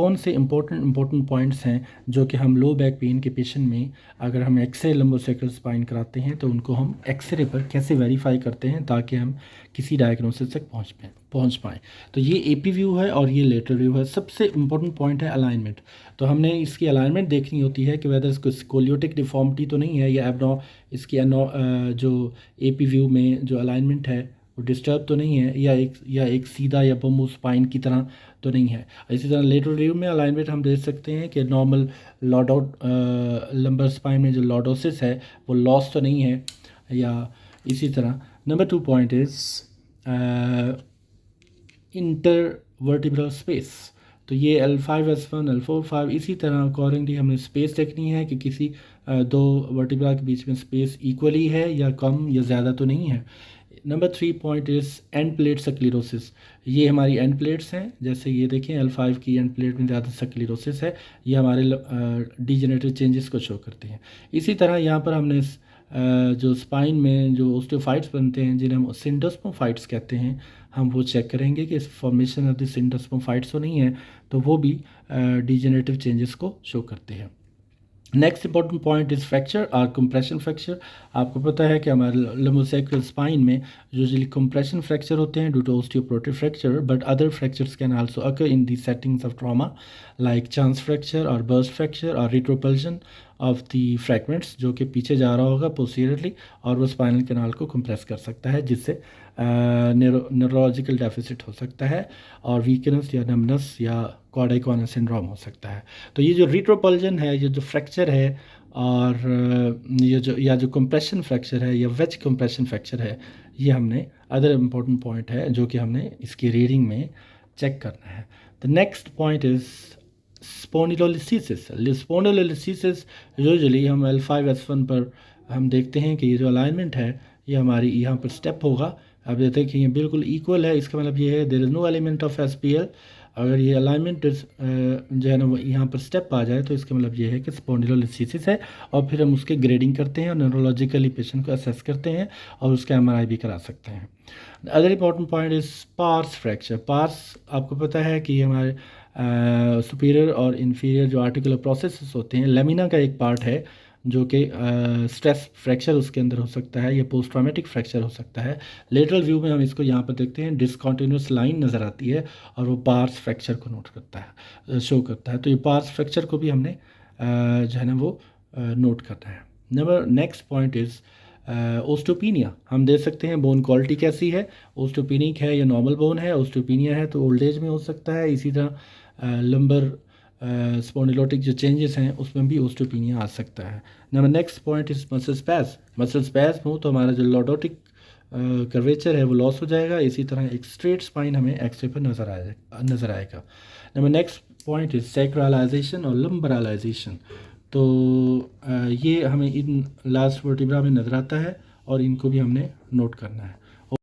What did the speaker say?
कौन से important points हैं जो कि हम लो बैक पेन के पेशेंट में अगर हम एक्सरे लंबोसेक्रल स्पाइन कराते हैं तो उनको हम एक्सरे पर कैसे वेरीफाई करते हैं ताकि हम किसी डायग्नोसिस तक पहुंच पाएँ। तो ये एपी व्यू है और ये लेटरल व्यू है। सबसे इम्पोर्टेंट पॉइंट है अलाइनमेंट। तो हमने इसकी अलाइनमेंट देखनी होती है कि वेदर इसको स्कोलियोटिक डिफॉर्मिटी तो नहीं है या इसकी जो एपी व्यू में जो अलाइनमेंट है वो डिस्टर्ब तो नहीं है या एक सीधा या बम्बू स्पाइन की तरह तो नहीं है। इसी तरह लेटरल व्यू में अलाइनमेंट हम देख सकते हैं कि नॉर्मल लॉर्डोट लंबर स्पाइन में जो लॉर्डोसिस है वो लॉस तो नहीं है। या इसी तरह number 2 point is intervertebral space. तो ये L5S1 L4-5 इसी तरह अकॉर्डिंगली हमें स्पेस देखनी है कि किसी दो वर्टिब्रा के बीच में स्पेस इक्वली है या कम या ज़्यादा तो नहीं है। Number 3 point is end plate sclerosis. ये हमारी एंड प्लेट्स हैं, जैसे ये देखें L5 की एंड प्लेट में ज़्यादा स्क्लेरोसिस है, ये हमारे डिजेनरेटिव चेंजेस को शो करते हैं। इसी तरह यहाँ पर हमने जो स्पाइन में जो ओस्टियोफाइट्स बनते हैं जिन्हें हम सिंडोस्पोफाइट्स कहते हैं, हम वो चेक करेंगे कि फॉर्मेशन ऑफ द सिंडोस्पोफाइट्स तो नहीं है, तो वो भी डिजेनरेटिव चेंजेस को शो करते हैं। Next important point is fracture और कंप्रेशन फ्रैक्चर। आपको पता है कि हमारे लंबोसेक्रल स्पाइन में यूजुअली कंप्रेशन फ्रैक्चर होते हैं due to osteoporotic fracture, but other fractures can also occur in the settings of trauma like chance fracture और बर्स्ट फ्रैक्चर और रिट्रोपल्जन ऑफ दी फ्रैगमेंट्स, जो कि पीछे जा रहा होगा पोस्टीरियरली और वो स्पाइनल कैनाल को कंप्रेस कर सकता है, जिससे न्यूरोलॉजिकल डेफिसिट हो सकता है और वीकनेस या नमनेस या कॉर्डाई कॉर्नर सिंड्रोम हो सकता है। तो ये जो रिट्रोपल्जन है, ये जो फ्रैक्चर है और ये जो कंप्रेशन फ्रैक्चर है या वेज कंप्रेशन फ्रैक्चर है, ये हमने अदर इम्पोर्टेंट पॉइंट है जो कि हमने इसकी रीडिंग में चेक करना है। The next point is spondylolysis. Spondylolysis usually हम L5S1 पर हम देखते हैं कि ये जो अलाइनमेंट है ये हमारी यहाँ पर स्टेप होगा। अब ये देखिए ये बिल्कुल इक्वल है, इसका मतलब ये है there is no element of SPL। अगर ये अलाइनमेंट जो है ना वो यहाँ पर स्टेप आ जाए तो इसका मतलब ये है कि स्पोंडिलोलिसिस है, और फिर हम उसके ग्रेडिंग करते हैं और न्यूरोलॉजिकली पेशेंट को असेस करते हैं और उसका MRI भी करा सकते हैं। Other important point is pars fracture. Pars आपको पता है कि हमारे सुपीरियर और इन्फीरियर जो आर्टिकुलर प्रोसेसेस होते हैं, लेमिना का एक पार्ट है जो कि स्ट्रेस फ्रैक्चर उसके अंदर हो सकता है या पोस्ट ट्रॉमेटिक फ्रैक्चर हो सकता है। लेटरल व्यू में हम इसको यहाँ पर देखते हैं, डिसकॉन्टिन्यूस लाइन नज़र आती है और वो पार्स फ्रैक्चर को नोट करता है, शो करता है। तो ये पार्स फ्रैक्चर को भी हमने जो है ना वो नोट करना है। Next point is osteopenia. हम देख सकते हैं बोन क्वालिटी कैसी है, ओस्टोपेनिक है या नॉर्मल बोन है। ओस्टोपीनिया है तो ओल्ड एज में हो सकता है। इसी तरह लंबर स्पॉन्डिलोटिक जो चेंजेस हैं उसमें भी ओस्टोपीनिया आ सकता है। Next point is muscle spasm. Muscle spasm हो तो हमारा जो लॉर्डोटिक कर्वेचर है वो लॉस हो जाएगा। इसी तरह एक स्ट्रेट स्पाइन हमें एक्सरे पर नज़र आएगा। नेक्स्ट पॉइंट इज सैक्रलाइजेशन और लंबरालाइजेशन। तो ये हमें इन लास्ट वर्टिब्रा में नज़र आता है और इनको भी हमने नोट करना है।